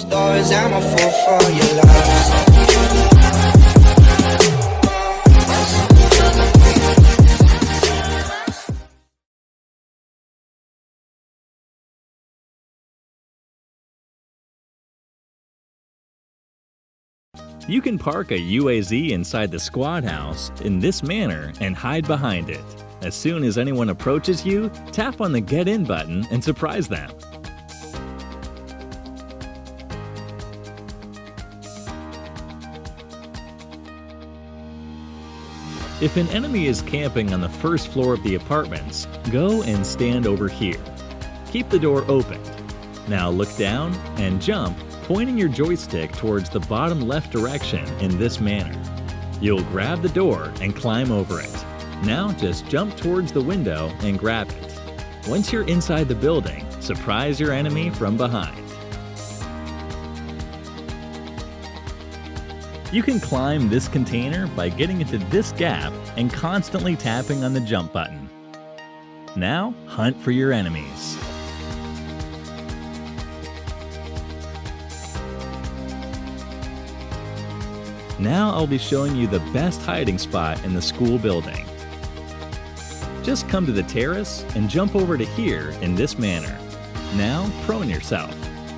closed doors, I'm a fool for your love. You can park a UAZ inside the squad house in this manner and hide behind it. As soon as anyone approaches you, tap on the Get In button and surprise them. If an enemy is camping on the first floor of the apartments, go and stand over here. Keep the door open. Now look down and jump, pointing your joystick towards the bottom left direction in this manner. You'll grab the door and climb over it. Now just jump towards the window and grab it. Once you're inside the building, surprise your enemy from behind. You can climb this container by getting into this gap and constantly tapping on the jump button. Now, hunt for your enemies. Now I'll be showing you the best hiding spot in the school building. Just come to the terrace and jump over to here in this manner. Now prone yourself.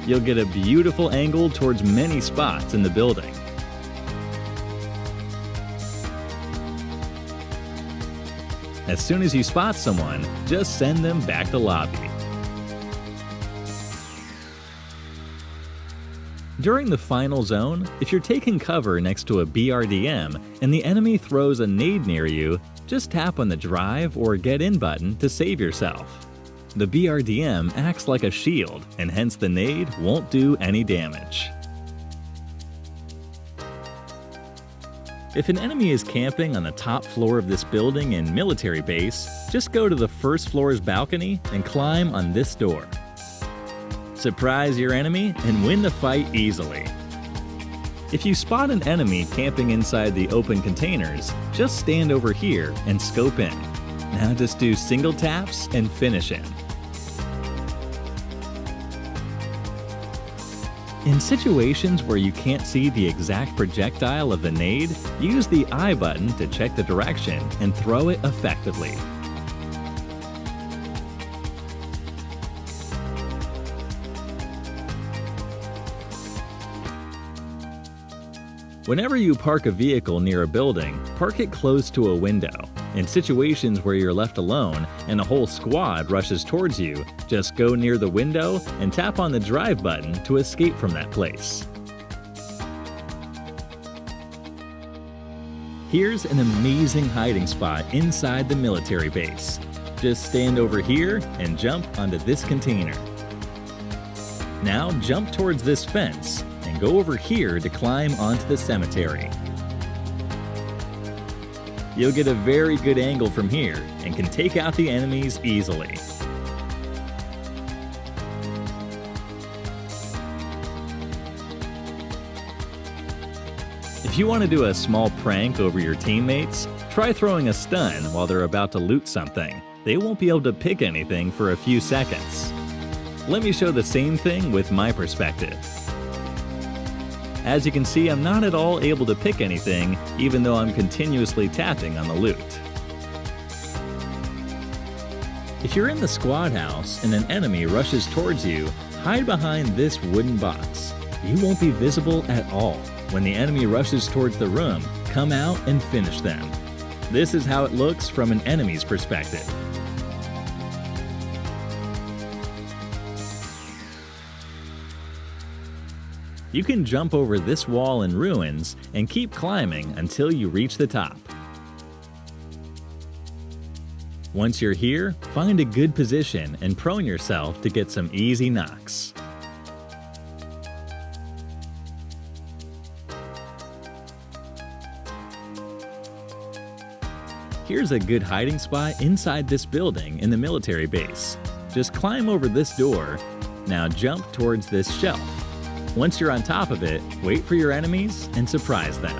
You'll get a beautiful angle towards many spots in the building. As soon as you spot someone, just send them back to lobby. During the final zone, if you're taking cover next to a BRDM and the enemy throws a nade near you, just tap on the drive or get in button to save yourself. The BRDM acts like a shield, and hence the nade won't do any damage. If an enemy is camping on the top floor of this building and military base, just go to the first floor's balcony and climb on this door. Surprise your enemy and win the fight easily. If you spot an enemy camping inside the open containers, just stand over here and scope in. Now just do single taps and finish him. In situations where you can't see the exact projectile of the nade, use the I button to check the direction and throw it effectively. Whenever you park a vehicle near a building, park it close to a window. In situations where you're left alone and a whole squad rushes towards you, just go near the window and tap on the drive button to escape from that place. Here's an amazing hiding spot inside the military base. Just stand over here and jump onto this container. Now jump towards this fence and go over here to climb onto the cemetery. You'll get a very good angle from here and can take out the enemies easily. If you want to do a small prank over your teammates, try throwing a stun while they're about to loot something. They won't be able to pick anything for a few seconds. Let me show the same thing with my perspective. As you can see, I'm not at all able to pick anything, even though I'm continuously tapping on the loot. If you're in the squad house and an enemy rushes towards you, hide behind this wooden box. You won't be visible at all. When the enemy rushes towards the room, come out and finish them. This is how it looks from an enemy's perspective. You can jump over this wall in ruins and keep climbing until you reach the top. Once you're here, find a good position and prone yourself to get some easy knocks. Here's a good hiding spot inside this building in the military base. Just climb over this door. Now jump towards this shelf. Once you're on top of it, wait for your enemies and surprise them.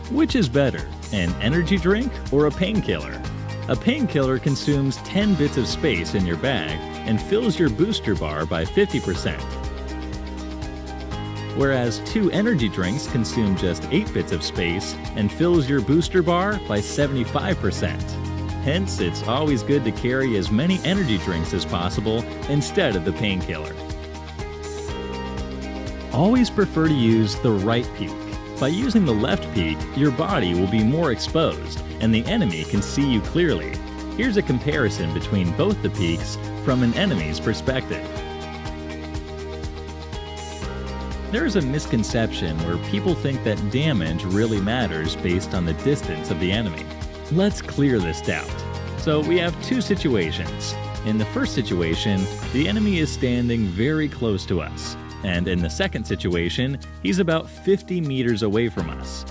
Which is better, an energy drink or a painkiller? A painkiller consumes 10 bits of space in your bag and fills your booster bar by 50%. Whereas 2 energy drinks consume just 8 bits of space and fills your booster bar by 75%. Hence, it's always good to carry as many energy drinks as possible instead of the painkiller. Always prefer to use the right peak. By using the left peak, your body will be more exposed and the enemy can see you clearly. Here's a comparison between both the peaks from an enemy's perspective. There is a misconception where people think that damage really matters based on the distance of the enemy. Let's clear this doubt. So we have 2 situations. In the first situation, the enemy is standing very close to us. And in the second situation, he's about 50 meters away from us.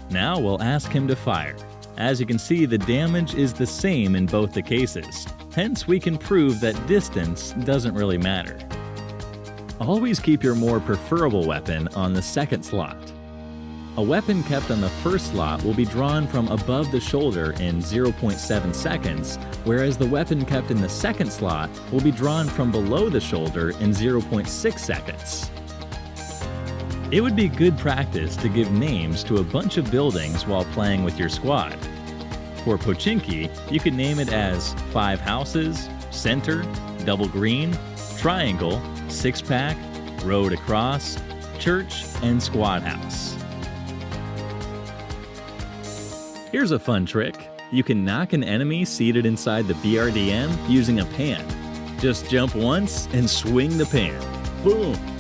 Now we'll ask him to fire. As you can see, the damage is the same in both the cases. Hence, we can prove that distance doesn't really matter. Always keep your more preferable weapon on the second slot. A weapon kept on the first slot will be drawn from above the shoulder in 0.7 seconds, whereas the weapon kept in the second slot will be drawn from below the shoulder in 0.6 seconds. It would be good practice to give names to a bunch of buildings while playing with your squad. For Pochinki, you could name it as 5 houses, center, double green, triangle, 6-pack, road across, church, and squad house. Here's a fun trick. You can knock an enemy seated inside the BRDM using a pan. Just jump once and swing the pan. Boom!